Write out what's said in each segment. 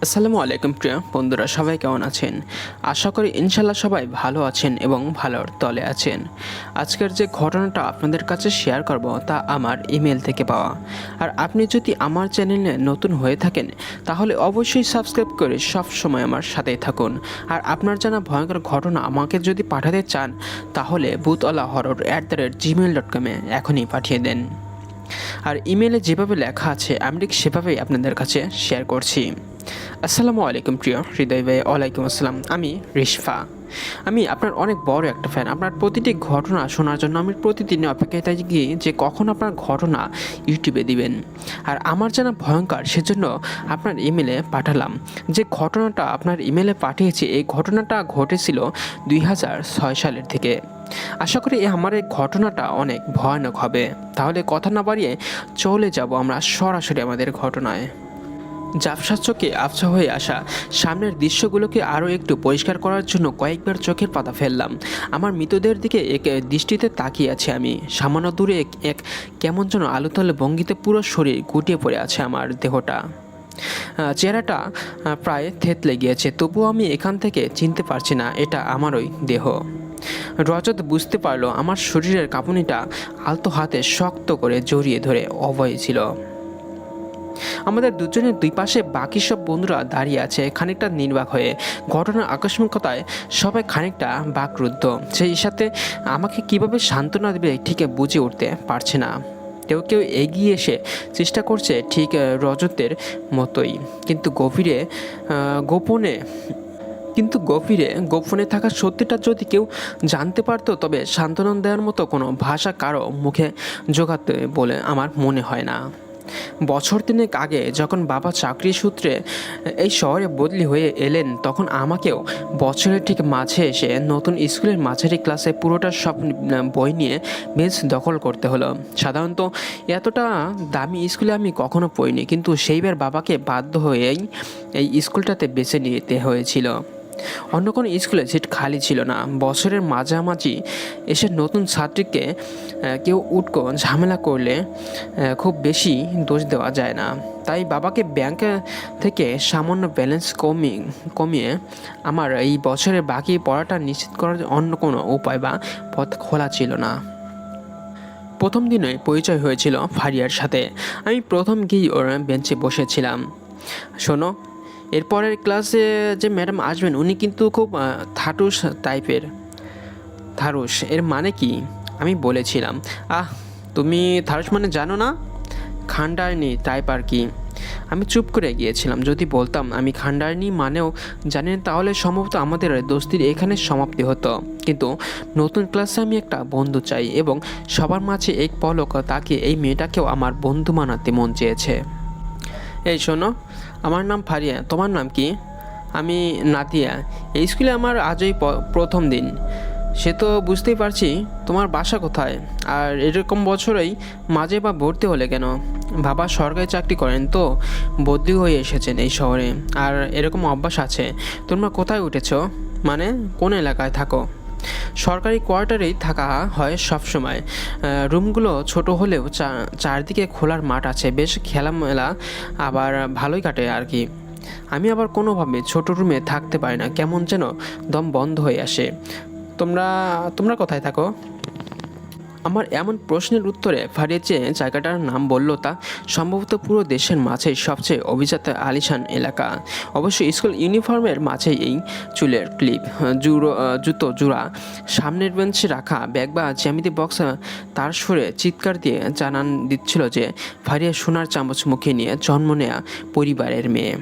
আসসালামু আলাইকুম প্রিয় বন্ধুরা, সবাই কেমন আছেন? আশা করি ইনশাল্লাহ সবাই ভালো আছেন এবং ভালোর তলে আছেন। আজকের যে ঘটনাটা আপনাদের কাছে শেয়ার করব তা আমার ইমেল থেকে পাওয়া। আর আপনি যদি আমার চ্যানেলে নতুন হয়ে থাকেন তাহলে অবশ্যই সাবস্ক্রাইব করে সব সময় আমার সাথেই থাকুন। আর আপনার জানা ভয়ঙ্কর ঘটনা আমাকে যদি পাঠাতে চান তাহলে bootalahorror@gmail.com এখনই পাঠিয়ে দেন। আর ইমেলে যেভাবে লেখা আছে আমি ঠিক সেভাবেই আপনাদের কাছে শেয়ার করছি। আসসালামু আলাইকুম প্রিয় হৃদয় ভাই। ওয়ালাইকুম আসসালাম। আমি রিশফা। আমি আপনার অনেক বড় একটা ফ্যান। আপনার প্রতিটি ঘটনা শোনার জন্য আমি প্রতিদিন অপেক্ষায় থাকি যে কখন আপনার ঘটনা ইউটিউবে দিবেন। আর আমার জানা ভয়ঙ্কর, সেজন্য আপনার ইমেলে পাঠালাম। যে ঘটনাটা আপনার ইমেলে পাঠিয়েছি এই ঘটনাটা ঘটেছিল 2006 সালের থেকে। আশা করি আমার এই ঘটনাটা অনেক ভয়ানক হবে। তাহলে কথা না বাড়িয়ে চলে যাব আমরা সরাসরি আমাদের ঘটনায়। ঝাপসা চোখে আবছা হয়ে আসা সামনের দৃশ্যগুলোকে আরও একটু পরিষ্কার করার জন্য কয়েকবার চোখের পাতা ফেললাম। আমার মৃতদের দিকে এক দৃষ্টিতে তাকিয়ে আছি আমি। সামান্য দূরে এক কেমন যেন আলোতলে ভঙ্গিতে পুরো শরীর গুটিয়ে পড়ে আছে আমার দেহটা। চেহারাটা প্রায় থেতলে গিয়েছে, তবুও আমি এখান থেকে চিনতে পারছি না এটা আমারই দেহ। রজত বুঝতে পারলো আমার শরীরের কাঁপুনিটা আলতো হাতে শক্ত করে জড়িয়ে ধরে অভয় ছিল। আমাদের দুজনের দুই পাশে বাকি সব বন্ধুরা দাঁড়িয়ে আছে খানিকটা নির্বাক হয়ে। ঘটনার আকস্মিকতায় সবাই খানিকটা বাকরুদ্ধ। সেই সাথে আমাকে কিভাবে সান্ত্বনা দেবে ঠিক বুঝে উঠতে পারছে না। কেউ কেউ এগিয়ে এসে চেষ্টা করছে ঠিক রজতের মতোই, কিন্তু গোপনে থাকা সত্যিটা যদি কেউ জানতে পারতো তবে সান্ত্বনা দেওয়ার মতো কোনো ভাষা কারো মুখে জোগাতে বলে আমার মনে হয় না। বছর তিনেক আগে যখন বাবা চাকরি সূত্রে এই শহরে বদলি হয়ে এলেন তখন আমাকেও বছরের ঠিক মাঝে এসে নতুন স্কুলের মাঝারি ক্লাসে পুরোটা সব বই নিয়ে বেঞ্চ দখল করতে হলো। সাধারণত এতটা দামি স্কুলে আমি কখনো পড়িনি, কিন্তু সেইবার বাবাকে বাধ্য হয়েই এই স্কুলটাতে বেছে নিতে হয়েছিল। অন্য কোনো স্কুলে সিট খালি ছিল না। বছরের মাঝামাঝি এসে নতুন ছাত্রীকে কেউ উটকো ঝামেলা করলে খুব বেশি দোষ দেওয়া যায় না। তাই বাবাকে ব্যাংক থেকে সামান্য ব্যালেন্স কমিয়ে আমার এই বছরের বাকি পড়াটা নিশ্চিত করার অন্য কোনো উপায় বা পথ খোলা ছিল না। প্রথম দিনে পরিচয় হয়েছিল ফারিয়ার সাথে। আমি প্রথম গিয়ে ওর বেঞ্চে বসেছিলাম। শোনো, এরপরের ক্লাসে যে ম্যাডাম আসবেন উনি কিন্তু খুব থারুস এর মানে কি? আমি বলেছিলাম। তুমি থারুস মানে জানো না? খান্ডায়নি টাইপ আর কি। আমি চুপ করে গিয়েছিলাম। যদি বলতাম আমি খান্ডায়নি মানেও জানি না তাহলে সম্ভবত আমাদের দোস্তির এখানে সমাপ্তি হতো। কিন্তু নতুন ক্লাসে আমি একটা বন্ধু চাই এবং সবার মাঝে এক পলক তাকে এই মেয়েটাকেও আমার বন্ধু মানাতে মন চেয়েছে। এই শোনো, আমার নাম ফারিয়া, তোমার নাম কি? আমি নাতিয়া। এই স্কুলে আমার আজই প্রথম দিন। সে তো বুঝতেই পারছি, তোমার বাসা কোথায়? আর এরকম বছরেই মাঝে বা ভর্তি হলে কেন? বাবা সরকারি চাকরি করেন তো বদলি হয়ে এসেছেন এই শহরে। আর এরকম অভ্যাস আছে। তোমরা কোথায় উঠেছ? মানে কোন এলাকায় থাকো? সরকারি কোয়ার্টারেই থাকা হয় সব সময়। রুমগুলো ছোট হলেও চারদিকে খোলার মাঠ আছে, বেশ খেলামেলা আবার ভালোই কাটে আর কি। আমি আবার কোনোভাবে ছোট রুমে থাকতে পারি না, কেমন যেন দম বন্ধ হয়ে আসে। তোমরা তোমরা কোথায় থাকো? আমার এমন প্রশ্নের উত্তরে ফারিয়া যে জায়গাটার নাম বলল তা সম্ভবত পুরো দেশের মাঝেই সবচেয়ে অভিজাত আলিশান এলাকা। অবশ্যই স্কুল ইউনিফর্মের মাঝেই এই চুলের ক্লিপ, জুতো জোড়া, সামনের বেঞ্চে রাখা ব্যাগ বা জ্যামিতি বক্স তার সুরে চিৎকার দিয়ে জানান দিচ্ছিল যে ফারিয়া সোনার চামচ মুখে নিয়ে জন্ম নেয়া পরিবারের মেয়ে।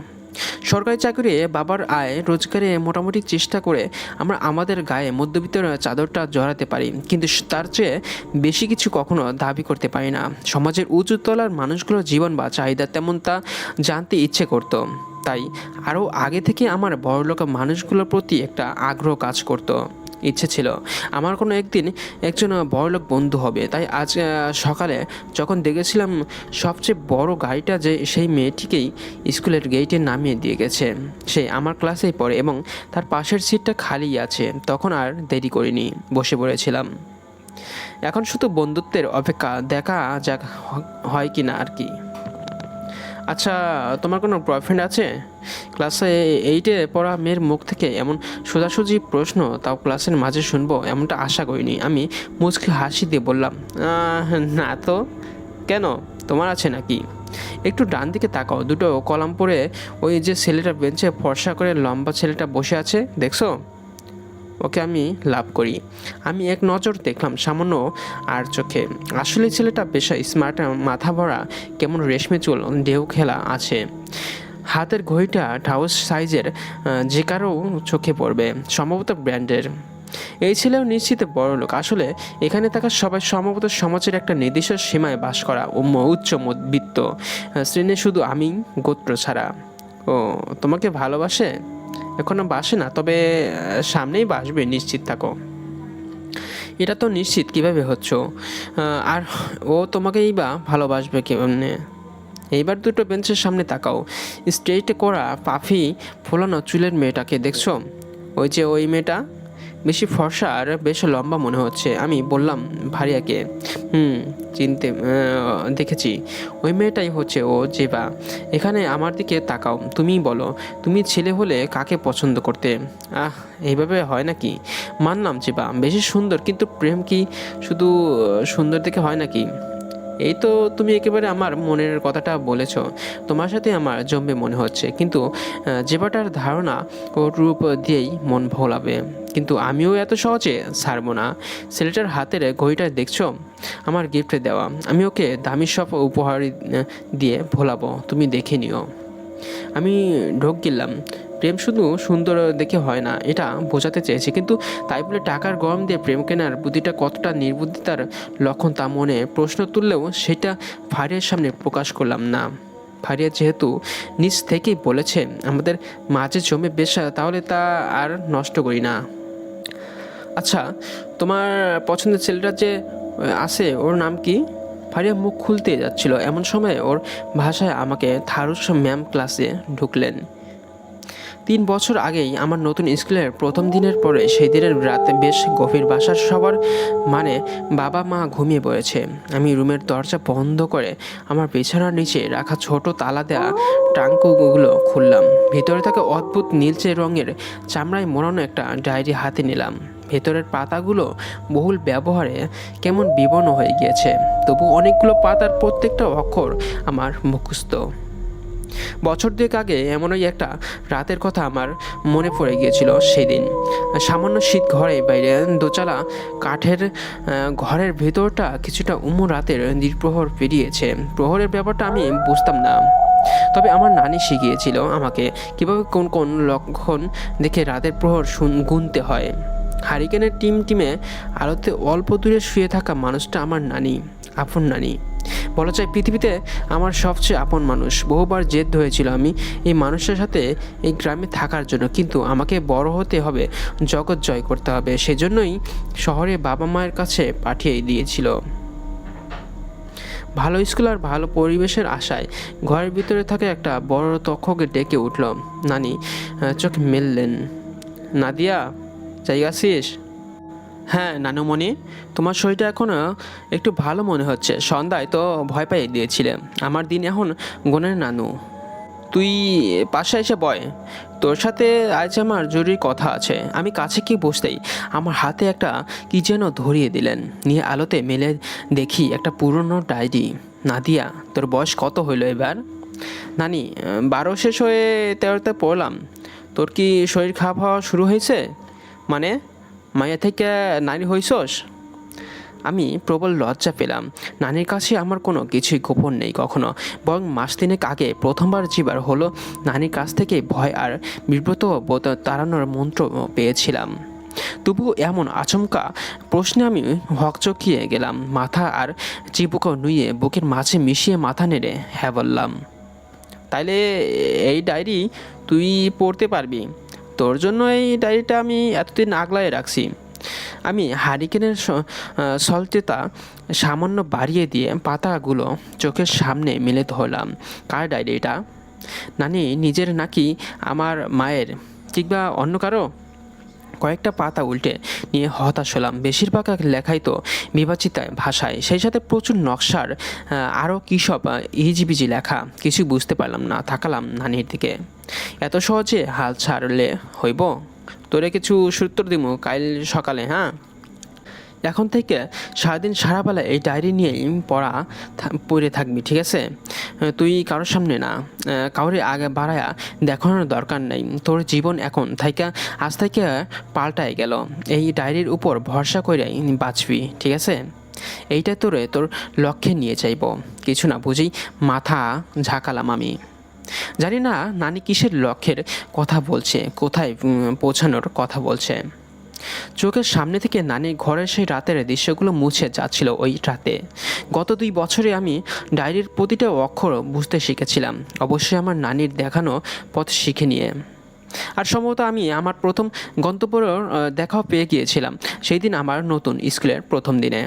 সরকারি চাকরি, বাবার আয় রোজগারে মোটামুটি চেষ্টা করে আমরা আমাদের গায়ে মধ্যবিত্তের চাদরটা জড়াতে পারি, কিন্তু তার চেয়ে বেশি কিছু কখনো দাবি করতে পারি না। সমাজের উঁচু তলার মানুষগুলোর জীবন বা চাহিদা তেমন তা জানতে ইচ্ছে করতো। তাই আরও আগে থেকে আমার বড়লোক মানুষগুলোর প্রতি একটা আগ্রহ কাজ করতো। ইচ্ছে ছিল আমার কোনো একদিন একজন বড়লোক বন্ধু হবে। তাই আজ সকালে যখন দেখেছিলাম সবচেয়ে বড় গাড়িটা যে সেই মেয়েটিকেই স্কুলের গেটে নামিয়ে দিয়ে গেছে, সে আমার ক্লাসেই পড়ে এবং তার পাশের সিটটা খালি আছে, তখন আর দেরি করিনি, বসে পড়েছিলাম। এখন শুধু বন্ধুত্বের অপেক্ষা, দেখা যাক হয় কি না আর কি। আচ্ছা, তোমার কোনো বয়ফ্রেন্ড আছে? ক্লাসে 8-এ পড়া মেয়ের মুখ থেকে এমন সোজাসুজি প্রশ্ন, তাও ক্লাসের মাঝে শুনবো এমনটা আশা করিনি। আমি মুচকি হাসি দিয়ে বললাম, না তো। কেন, তোমার আছে নাকি? একটু ডান দিকে তাকাও, দুটো কলাম পরে ওই যে ছেলেটা বেঞ্চে ফর্সা করে লম্বা ছেলেটা বসে আছে, দেখছো? ওকে আমি লাভ করি। আমি এক নজর দেখলাম সামান্য আর চোখে। আসলে ছেলেটা বেশ স্মার্ট, মাথা ভরা কেমন রেশমি চুল, ঢেউ খেলা আছে। হাতের ঘড়িটা টাউস সাইজের, যে কারো চোখে পড়বে, সম্ভবত ব্র্যান্ডের। এই ছেলেও নিশ্চিত বড় লোক। আসলে এখানে থাকা সবাই সম্ভবত সমাজের একটা নির্দিষ্ট সীমায় বাস করা ও উচ্চ মধ্যবিত্ত শ্রেণী, শুধু আমি গোত্র ছাড়া। ও তোমাকে ভালোবাসে? এখনো বাসে না, তবে সামনেই বাসবে, নিশ্চিত থাকো। এটা তো নিশ্চিত কিভাবে হচ্ছ? আর ও তোমাকেই বা ভালোবাসবে কেমনে? এইবার দুটো বেঞ্চের সামনে তাকাও, স্ট্রেইটে করা পাফি ফোলানো চুলের মেয়েটাকে দেখছো? ওই যে ওই মেয়েটা, বেশি ফর্সা আর বেশ লম্বা মনে হচ্ছে। আমি বললাম ভারিয়াকে। চিনতে দেখেছি, ওই মেয়েটাই হচ্ছে ও। জেবা, এখানে আমার দিকে তাকাও, তুমিই বলো, তুমি ছেলে হলে কাকে পছন্দ করতে? এইভাবে হয় নাকি? মানলাম জেবা বেশি সুন্দর, কিন্তু প্রেম কি শুধু সুন্দর দেখে হয় নাকি? এই তো তুমি একেবারে আমার মনের কথাটা বলেছ। তোমার সাথে আমার জমবে মনে হচ্ছে, কিন্তু জেবাটার ধারণা ও রূপ দিয়েই মন ভোলাবে। কিন্তু আমিও এত সহজে ছাড়বো না। ছেলেটার হাতের ঘড়িটা দেখছো? আমার গিফটে দেওয়া। আমি ওকে দামি সব উপহার দিয়ে ভোলাবো, তুমি দেখে নিও। আমি ঢোক গিললাম। প্রেম শুধু সুন্দর দেখে হয় না, এটা বোঝাতে চেয়েছি, কিন্তু তাই বলে টাকার গরম দিয়ে প্রেম কেনার বুদ্ধিটা কতটা নির্বুদ্ধিতার লক্ষণ তা মনে প্রশ্ন তুললেও সেটা ফারিয়ার সামনে প্রকাশ করলাম না। ফারিয়া যেহেতু নিজ থেকেই বলেছে আমাদের মাঝে জমে বেশ, তাহলে তা আর নষ্ট করি না। আচ্ছা, তোমার পছন্দের ছেলেটা যে আছে, ওর নাম কি? ফারিয়া মুখ খুলতে যাচ্ছিল, এমন সময় ওর ভাষায় আমাকে থারুস ম্যাম ক্লাসে ঢুকলেন। 3 বছর আগেই আমার নতুন স্কুলের প্রথম দিনের পরে সেই দিনের রাতে বেশ গভীর, বাসার সবার মানে বাবা মা ঘুমিয়ে পড়েছে। আমি রুমের দরজা বন্ধ করে আমার বিছানার নিচে রাখা ছোট তালা দেওয়া ট্রাঙ্কগুলো খুললাম। ভিতরে থাকা অদ্ভুত নীলচে রঙের চামড়ায় মোড়ানো একটা ডায়েরি হাতে নিলাম। ভেতরের পাতাগুলো বহুল ব্যবহারে কেমন বিবর্ণ হয়ে গিয়েছে, তবু অনেকগুলো পাতার প্রত্যেকটা অক্ষর আমার মুখস্থ। বছর 2 আগে এমনই একটা রাতের কথা আমার মনে পড়ে গিয়েছিল। সেদিন সামান্য শীত, ঘরে বাইরে দোচালা কাঠের ঘরের ভেতরটা কিছুটা রাতের নির্প্রহর পেরিয়েছে। প্রহরের ব্যাপারটা আমি বুঝতাম না, তবে আমার নানি শিখিয়েছিল আমাকে কীভাবে কোন কোন লক্ষণ দেখে রাতের প্রহর গুনতে হয়। হারিকেনের টিমে আলোতে অল্প দূরে শুয়ে থাকা মানুষটা আমার নানি, আপন নানি। বলা যায় পৃথিবীতে আমার সবচেয়ে আপন মানুষ। বহুবার জেদ হয়েছিল আমি এই মানুষের সাথে এই গ্রামে থাকার জন্য, কিন্তু আমাকে বড় হতে হবে, জগৎ জয় করতে হবে। সেজন্যই শহরে বাবা মায়ের কাছে পাঠিয়ে দিয়েছিল। ভালো স্কুল আর ভালো পরিবেশের আশায় ঘরের ভিতরে থাকা একটা বড় তক্ষকে ডেকে উঠল। নানি চোখ মেললেন। নাদিয়া, যাই আছিস? হ্যাঁ নানুমণি, তোমার শরীরটা এখনও একটু ভালো মনে হচ্ছে। সন্ধ্যায় তো ভয় পাইয়ে দিয়েছিলে। আমার দিন এখন গুণের নানু। তুই পাশে এসে বয়, তোর সাথে আজ আমার জরুরি কথা আছে। আমি কাছে কি বসতেই আমার হাতে একটা কি যেন ধরিয়ে দিলেন। নিয়ে আলোতে মেলে দেখি একটা পুরনো ডায়েরি। নাদিয়া, তোর বয়স কত হইল এবার? নানি, 12 শেষ হয়ে 13তে পড়লাম। তোর কি শরীর খারাপ হওয়া শুরু হয়েছে? মানে মায়া থেকে নারী হইছস? আমি প্রবল লজ্জা পেলাম। নানির কাছে আমার কোনো কিছুই গোপন নেই কখনো, বরং মাস 3 আগে প্রথমবার যেবার হলো নানির কাছ থেকে ভয় আর বিব্রত বোধ তাড়ানোর মন্ত্র পেয়েছিলাম। তবুও এমন আচমকা প্রশ্নে আমি হকচকিয়ে গেলাম। মাথা আর চিবুক নুয়ে বুকের মাঝে মিশিয়ে মাথা নেড়ে হ্যাঁ বললাম। তাইলে এই ডায়েরি তুই পড়তে পারবি? তোর জন্য এই ডায়েরিটা আমি এতদিন আগলায় রাখছি। আমি হারিকেনের সলতেতা সামান্য বাড়িয়ে দিয়ে পাতাগুলো চোখের সামনে মেলে ধরলাম। কার ডায়েরি এটা? নানি নিজের নাকি আমার মায়ের, কিংবা অন্য কারো? কয়েকটা পাতা উল্টে নিয়ে হতাশ হলাম। বেশিরভাগ লেখাই তো বিভাজিত ভাষায়, সেই সাথে প্রচুর নকশার আরও কী সব ইজিবিজি লেখা। কিছু বুঝতে পারলাম না। তাকালাম নানির দিকে। এত সহজে হাল ছাড়লে হইব? তোরে কিছু সূত্র দিব কাল সকালে, হ্যাঁ? এখন থেকে সারাদিন সারাবেলা এই ডায়েরি নিয়েই পড়ে থাকবি, ঠিক আছে? তুই কারোর সামনে না, কাউরে আগে বাড়ায়া দেখানোর দরকার নেই। তোর জীবন এখন আজ থেকে পাল্টায় গেল। এই ডায়েরির উপর ভরসা করে বাঁচবি, ঠিক আছে? এইটা তোর লক্ষ্যে নিয়ে যাইব। কিছু না বুঝেই মাথা ঝাঁকালাম আমি। জানি না নানি কিসের লক্ষ্যের কথা বলছে, কোথায় পৌঁছানোর কথা বলছে। চোখের সামনে থেকে নানির ঘরের সেই রাতের দৃশ্যগুলো মুছে যাচ্ছিল ওই রাতে। গত 2 বছরে আমি ডায়েরির প্রতিটা অক্ষর বুঝতে শিখেছিলাম, অবশ্যই আমার নানির দেখানো পথ শিখে নিয়ে। আর সম্ভবত আমি আমার প্রথম গন্তব্য দেখাও পেয়ে গিয়েছিলাম সেই দিন আমার নতুন স্কুলের প্রথম দিনে।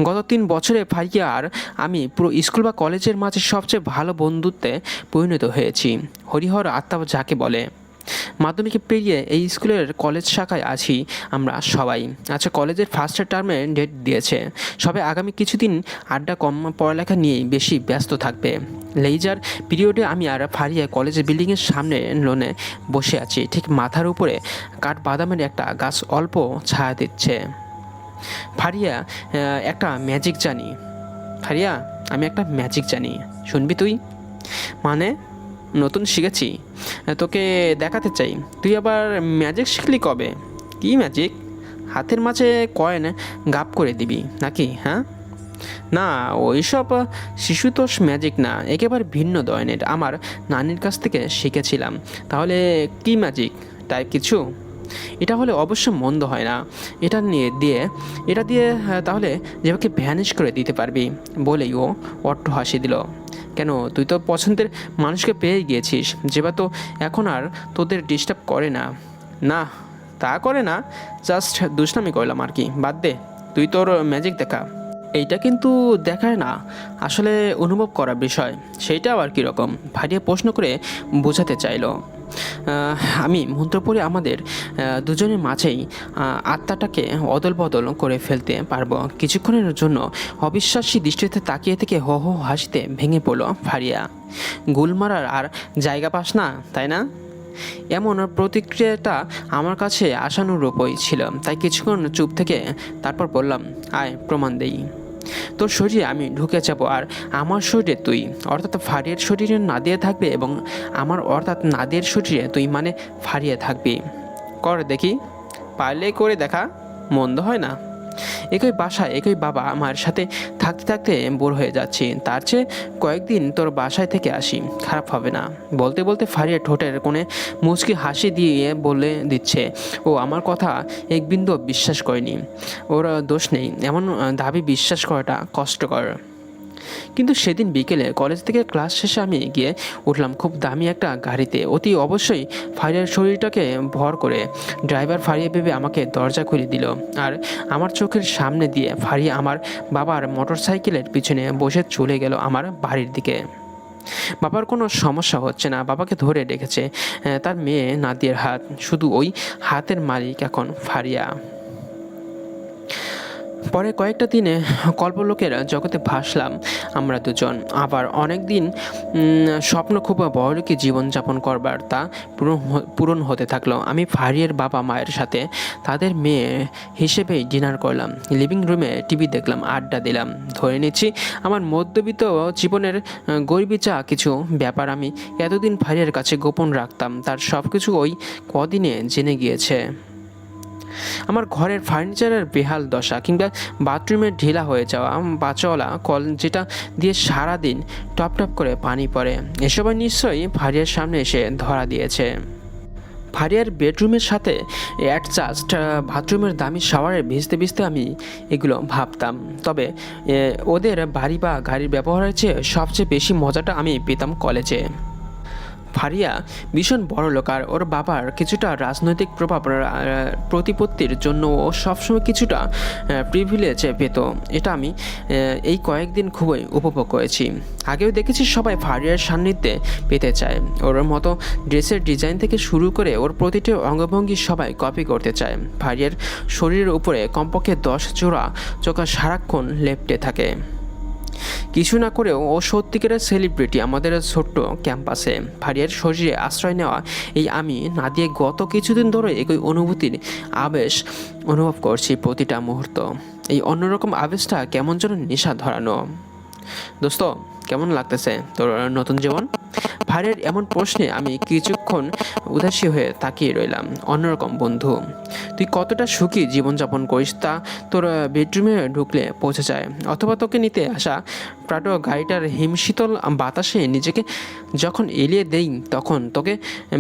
গত 3 বছরে ফারিয়া আর আমি পুরো স্কুল বা কলেজের মাঝে সবচেয়ে ভালো বন্ধুত্বে পরিণত হয়েছি। হরিহর আত্মা যাকে বলে। মাধ্যমিকে পেরিয়ে এই স্কুলের কলেজ শাখায় আছি আমরা সবাই। আচ্ছা, কলেজের ফার্স্ট টার্মে ডেট দিয়েছে, সবে আগামী কিছুদিন আড্ডা কম, পড়ালেখা নিয়েই বেশি ব্যস্ত থাকবে। লেইজার পিরিয়ডে আমি আর ফারিয়া কলেজের বিল্ডিংয়ের সামনে লোনে বসে আছি। ঠিক মাথার উপরে কাঠ বাদামের একটা গাছ অল্প ছায়া দিচ্ছে। ফারিয়া, একটা ম্যাজিক জানি। ফারিয়া, আমি একটা ম্যাজিক জানি, শুনবি তুই? মানে? নতুন শিখেছি, তোকে দেখাতে চাই। তুই আবার ম্যাজিক শিখলি কবে? কি ম্যাজিক? হাতের মাঝে কয়েন গাপ করে দিবি নাকি? হ্যাঁ, না ওইসব শিশুতোষ ম্যাজিক না, একেবারে ভিন্ন ধরনের। আমার নানির কাছ থেকে শিখেছিলাম। তাহলে কি ম্যাজিক টাইপ কিছু? এটা হলে অবশ্য মন্দ হয় না। এটা দিয়ে তাহলে যেভাবে ভ্যানিশ করে দিতে পারবি বলেই ও অট্ট হাসি দিল। কেন, তুই তো পছন্দের মানুষকে পেয়ে গিয়েছিস, যেবা তো এখন আর তোদের ডিস্টার্ব করে না। না, তা করে না, জাস্ট দুষ্টামি করলাম আর কি। বাদ দে, তুই তোর ম্যাজিক দেখা। এইটা কিন্তু দেখায় না, আসলে অনুভব করার বিষয়। সেইটা আবার কীরকম? ভারিয়ে প্রশ্ন করে বোঝাতে চাইল। আমি মন্ত্র পড়ে আমাদের দুজনের মাঝেই আত্মাটাকে অদল বদল করে ফেলতে পারবো। কিছুক্ষণের জন্য অবিশ্বাসী দৃষ্টিতে তাকিয়ে থেকে হো হো হাসিতে ভেঙে পড়ল ফারিয়া। গুল মারার আর জায়গা পাস না, তাই না? এমন প্রতিক্রিয়াটা আমার কাছে আশানুরূপই ছিল, তাই কিছুক্ষণ চুপ থেকে তারপর বললাম, আয় প্রমাণ দেই। তোর শরীরে আমি ঢুকে যাব আর আমার শরীরে তুই, অর্থাৎ ফারিয়ার শরীরে নাদিয়া থাকবে এবং আমার অর্থাৎ নাদিয়ার শরীরে তুই মানে ফারিয়া থাকবি। কর দেখি, পারলে করে দেখা, মন্দ হয় না। একই বাসায় একই বাবা মায়ের সাথে থাকতে থাকতে বোর হয়ে যাচ্ছি, তার চেয়ে কয়েকদিন তোর বাসায় থেকে আসি, খারাপ হবে না। বলতে বলতে ফারিয়া ঠোঁটের কোণে মুচকি হাসি দিয়ে বলে দিচ্ছে ও আমার কথা এক বিন্দু বিশ্বাস করেনি। ওর দোষ নেই, এমন দাবি বিশ্বাস করাটা কষ্টকর। কিন্তু সেদিন বিকেলে কলেজ থেকে ক্লাস শেষে আমি গিয়ে উঠলাম খুব দামি একটা গাড়িতে, অতি অবশ্যই ফারিয়ার শরীরটাকে ভর করে। ড্রাইভার ফারিয়া ভেবে আমাকে দরজা খুলে দিল আর আমার চোখের সামনে দিয়ে ফারিয়া আমার বাবার মোটরসাইকেলের পিছনে বসে চলে গেল আমার বাড়ির দিকে। বাবার কোনো সমস্যা হচ্ছে না, বাবাকে ধরে রেখেছে তার মেয়ে নাদিয়ার হাত, শুধু ওই হাতের মালিক এখন ফারিয়া। পরে কয়েকটা দিনে কল্পলোকের জগতে ভাসলাম আমরা দুজন। আবার অনেক দিন স্বপ্ন খুব বড়লোকি জীবনযাপন করবার তা পূরণ হতে থাকলো। আমি ফারিয়ার বাবা মায়ের সাথে তাদের মেয়ে হিসেবেই ডিনার করলাম, লিভিং রুমে টিভি দেখলাম, আড্ডা দিলাম। ধরে নিচ্ছি আমার মধ্যবিত্ত জীবনের গরিবী চা কিছু ব্যাপার আমি এতদিন ফারিয়ার কাছে গোপন রাখতাম, তার সব কিছু ওই কদিনে জেনে গিয়েছে। আমার ঘরের ফার্নিচারের বেহাল দশা কিংবা বাথরুমের ঢিলা হয়ে যাওয়া বাঁচওয়ালা কল যেটা দিয়ে সারাদিন টপ টপ করে পানি পড়ে, এসবই নিশ্চয়ই ফারিয়ার সামনে এসে ধরা দিয়েছে। ফারিয়ার বেডরুমের সাথে অ্যাডজাস্ট বাথরুমের দামি শাওয়ারে ভিজতে ভিজতে আমি এগুলো ভাবতাম। তবে ওদের বাড়ি বা গাড়ির ব্যবহারের চেয়ে সবচেয়ে বেশি মজাটা আমি পেতাম কলেজে। ফারিয়া ভীষণ বড় লোক আর ওর বাবার কিছুটা রাজনৈতিক প্রতিপত্তির জন্য ও সবসময় কিছুটা প্রিভিলেজ পেত। এটা আমি এই কয়েকদিন খুবই উপভোগ করেছি। আগেও দেখেছি সবাই ফারিয়ার সান্নিধ্যে পেতে চায়, ওর মতো ড্রেসের ডিজাইন থেকে শুরু করে ওর প্রতিটি অঙ্গভঙ্গি সবাই কপি করতে চায়। ফারিয়ার শরীরের উপরে কমপক্ষে 10 জোড়া চোখা সারাক্ষণ লেপ্টে থাকে। কিছু না করেও ও সত্যিকারের সেলিব্রিটি আমাদের ছোট্ট ক্যাম্পাসে। ফারিয়ার শরীরে আশ্রয় নেওয়া এই আমি নাদিয়া গত কিছুদিন ধরে একই অনুভূতির আবেশ অনুভব করছি প্রতিটা মুহূর্ত। এই অন্যরকম আবেশটা কেমন যেন নেশা ধরানো। দোস্ত, কেমন লাগতেছে তোর নতুন জীবন? ভাইয়ের এমন প্রশ্নে আমি কিছুক্ষণ উদাসী হয়ে তাকিয়ে রইলাম। অন্যরকম বন্ধু, তুই কতটা সুখী জীবনযাপন করিস তা তোর বেডরুমে ঢুকলে পৌঁছে যায়, অথবা তোকে নিতে আসা প্রাটো গাড়িটার হিমশীতল বাতাসে নিজেকে যখন এলিয়ে দেই তখন তোকে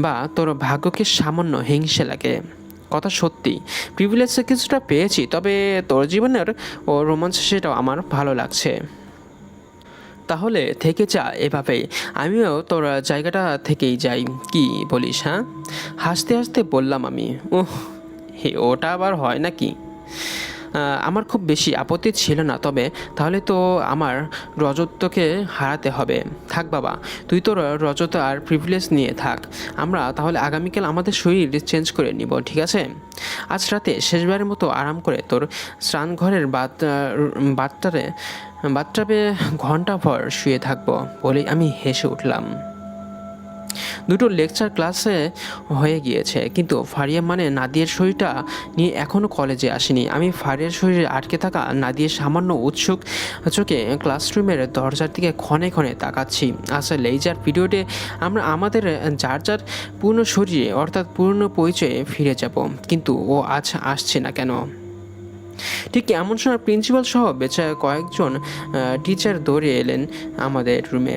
বা তোর ভাগ্যকে সামান্য হিংসে লাগে। কথা সত্যি, প্রিভিলেজে কিছুটা পেয়েছি, তবে তোর জীবনের ও রোমাঞ্চ সেটাও আমার ভালো লাগছে। তাহলে থেকে যা এভাবেই, আমিও তোর জায়গাটা থেকেই যাই, কি বলিস? হ্যাঁ, হাসতে হাসতে বললাম আমি। হে, ওটা আবার হয় নাকি? আমার খুব বেশি আপত্তি ছিল না, তবে তাহলে তো আমার রজতকে হারাতে হবে। থাক বাবা, তুই তোর রজত আর প্রিভিলেজ নিয়ে থাক। আমরা তাহলে আগামীকাল আমাদের শরীর চেঞ্জ করে নিব, ঠিক আছে? আজ রাতে শেষবারের মতো আরাম করে তোর স্নানঘরের বাথটাবে ঘন্টাভর শুয়ে থাকবো বলেই আমি হেসে উঠলাম। দুটো লেকচার ক্লাসে হয়ে গিয়েছে, কিন্তু ফারিয়া মানে নাদিয়ার শরীরটা নিয়ে এখনও কলেজে আসেনি। আমি ফারিয়ার শরীরে আটকে থাকা নাদিয়ার সামান্য উৎসুক চোখে ক্লাসরুমের দরজার দিকে ক্ষণে ক্ষণে তাকাচ্ছি। আসলে লেজার পিরিয়ডে আমরা আমাদের যার যার পূর্ণ শরীরে অর্থাৎ পূর্ণ পরিচয়ে ফিরে যাব, কিন্তু ও আজ আসছে না কেন? ঠিক এমন সময় প্রিন্সিপাল সহ বেচারা কয়েকজন টিচার দৌড়ে এলেন আমাদের রুমে।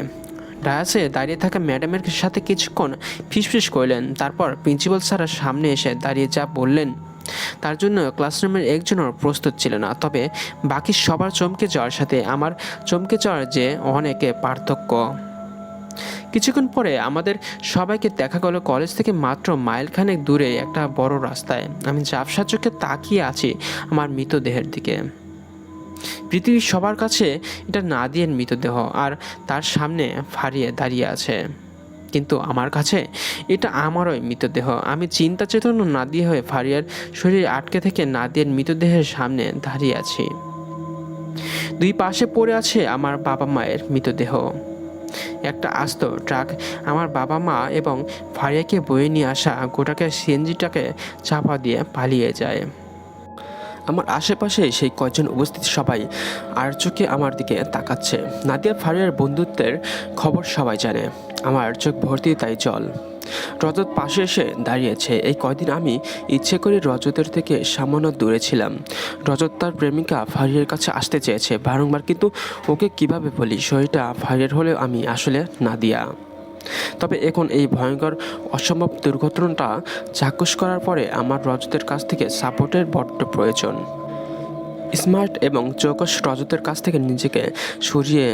ডায়াসে দাঁড়িয়ে থাকা ম্যাডামের সাথে কিছুক্ষণ ফিসফিস করলেন, তারপর প্রিন্সিপাল স্যারের সামনে এসে দাঁড়িয়ে যা বললেন তার জন্য ক্লাসরুমের একজনও প্রস্তুত ছিল না। তবে বাকি সবার চমকে যাওয়ার সাথে আমার চমকে যাওয়ার যে অনেকে পার্থক্য। কিছুক্ষণ পরে আমাদের সবাইকে দেখা গেল কলেজ থেকে মাত্র মাইলখানেক দূরে একটা বড় রাস্তায়। আমি ঝাপসা চোখে তাকিয়ে আছি আমার মৃতদেহের দিকে। পৃথিবীর সবার কাছে এটা নাদিয়ার মৃতদেহ, আর তার সামনে ফারিয়ে দাঁড়িয়ে আছে, কিন্তু আমার কাছে এটা আমারই মৃতদেহ। আমি চিন্তা চেতনা নাদিয়া হয়ে ফারিয়ার শরীরে আটকে থেকে নাদিয়ার মৃতদেহের সামনে দাঁড়িয়ে আছি। দুই পাশে পড়ে আছে আমার বাবা মায়ের মৃতদেহ। একটা আস্ত ট্রাক আমার বাবা মা এবং ফারিয়াকে বয়ে নিয়ে আসা গোটাকে সিএনজিটাকে চাপা দিয়ে পালিয়ে যায়। আমার আশেপাশে সেই কয়েকজন উপস্থিত সবাই আর চোখে আমার দিকে তাকাচ্ছে। নাদিয়া ফারিয়ার বন্ধুত্বের খবর সবাই জানে। আমার চোখ ভর্তি তাই জল। রজত পাশে এসে দাঁড়িয়েছে। এই কয়দিন আমি ইচ্ছে করে রজতের থেকে সামান্য দূরে ছিলাম। রজত তার প্রেমিকা ফারিয়ার কাছে আসতে চেয়েছে বারংবার, কিন্তু ওকে কিভাবে বলি শরীরটা ফারিয়ার হলেও আমি আসলে নাদিয়া। তবে এখন এই ভয়ঙ্কর অসম্ভব দুর্ঘটনাটা চাক্ষুষ করার পরে আমার রজতের কাছ থেকে সাপোর্টের বড্ড প্রয়োজন। স্মার্ট এবং চৌকস রজতের কাছ থেকে নিজেকে সরিয়ে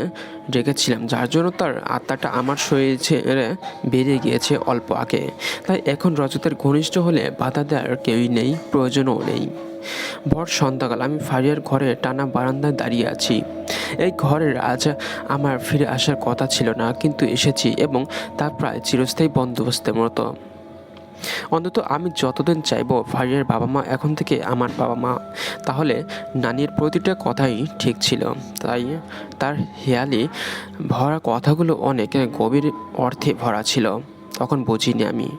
রেখেছিলাম, যার জন্য তার আত্মাটা আমার শরীর ছেড়ে বেরিয়ে গিয়েছে অল্প আগে। তাই এখন রজতের ঘনিষ্ঠ হলে বাধা দেওয়ার কেউই নেই, প্রয়োজনও নেই। ভর সন্ধ্যাকাল আমি ফারিয়ার ঘরে টানা বারান্দায় দাঁড়িয়ে আছি। এই ঘরের আজ আমার ফিরে আসার কথা ছিল না, কিন্তু এসেছি, এবং তা প্রায় চিরস্থায়ী বন্দোবস্তের মতো। অন্তত আমি যতদিন চাইব ফারিয়ার বাবা মা এখন থেকে আমার বাবা মা। তাহলে নানির প্রতিটা কথাই ঠিক ছিল, তাই তার হেয়ালি ভরা কথাগুলো অনেক গভীর অর্থে ভরা ছিল। তখন বুঝিনি আমি।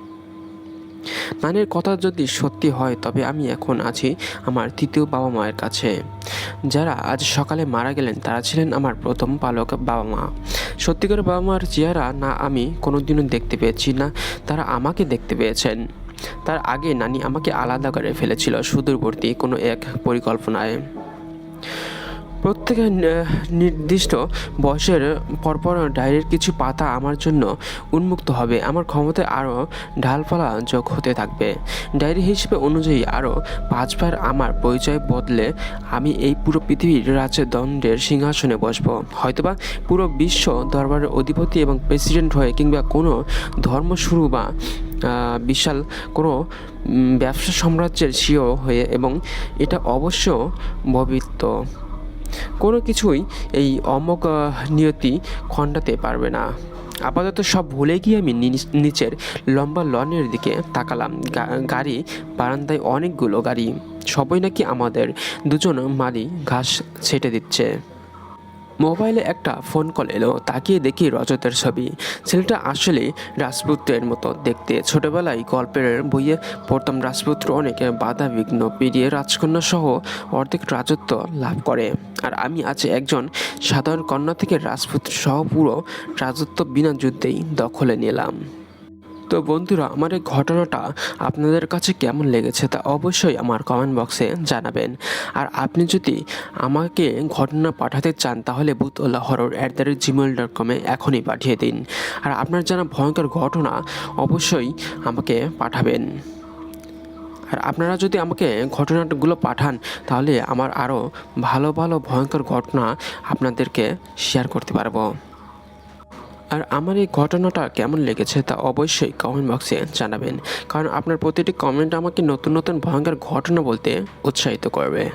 নানির কথা যদি সত্যি হয় তবে আমি এখন আছি আমার তৃতীয় বাবা মায়ের কাছে। যারা আজ সকালে মারা গেলেন তারা ছিলেন আমার প্রথম পালক বাবা মা। সত্যিকার বাবা মার চেহারা না আমি কোনোদিনও দেখতে পেয়েছি, না তারা আমাকে দেখতে পেয়েছেন। তার আগে নানি আমাকে আলাদা করে ফেলেছিল সুদূরবর্তী কোনো এক পরিকল্পনায়। প্রত্যেকের নির্দিষ্ট বয়সের পরপর ডায়েরির কিছু পাতা আমার জন্য উন্মুক্ত হবে। আমার ক্ষমতায় আরও ঢালপালা যোগ হতে থাকবে। ডায়েরি হিসেবে অনুযায়ী আরও 5 বার আমার পরিচয় বদলে আমি এই পুরো পৃথিবীর রাজদণ্ডের সিংহাসনে বসবো। হয়তোবা পুরো বিশ্ব দরবারের অধিপতি এবং প্রেসিডেন্ট হয়ে, কিংবা কোনো ধর্ম শুরু বা বিশাল কোনো ব্যবসা সাম্রাজ্যের সিও হয়ে, এবং এটা অবশ্য ভবিত্য। কোনো কিছুই এই অমোঘ নিয়তি খণ্ডাতে পারবে না। আপাতত সব ভুলে গিয়ে আমি নিচের লম্বা লনের দিকে তাকালাম। গাড়ি বারান্দায় অনেকগুলো গাড়ি, সবাই নাকি আমাদের দুজন মালি ঘাস ছেটে দিচ্ছে। মোবাইলে একটা ফোন কল এলো, তাকিয়ে দেখি রজতের ছবি। ছেলেটা আসলে রাজপুত্রের মতো দেখতে। ছোটবেলায় গল্পের বইয়ে পড়তাম রাজপুত্র অনেক বাধা বিঘ্ন পেরিয়ে রাজকন্যা সহ অর্ধেক রাজত্ব লাভ করে, আর আমি আজ একজন সাধারণ কন্যা থেকে রাজপুত্র সহ পুরো রাজত্ব বিনা যুদ্ধেই দখলে নিলাম। তো বন্ধুরা, আমার এই ঘটনাটা আপনাদের কাছে কেমন লেগেছে তা অবশ্যই আমার কমেন্ট বক্সে জানাবেন। আর আপনি যদি আমাকে ঘটনা পাঠাতে চান তাহলে boothallahorror@gmail.com-এ এখনই পাঠিয়ে দিন। আর আপনার জানা ভয়ঙ্কর ঘটনা অবশ্যই আমাকে পাঠাবেন। আর আপনারা যদি আমাকে ঘটনাগুলো পাঠান তাহলে আমার আরও ভালো ভালো ভয়ঙ্কর ঘটনা আপনাদেরকে শেয়ার করতে পারবো। আর আমার এই ঘটনাটা কেমন লেগেছে তা অবশ্যই কমেন্ট বক্সে জানাবেন, কারণ আপনার প্রতিটি কমেন্ট আমাকে নতুন নতুন ভয়ঙ্কর ঘটনা বলতে উৎসাহিত করবে।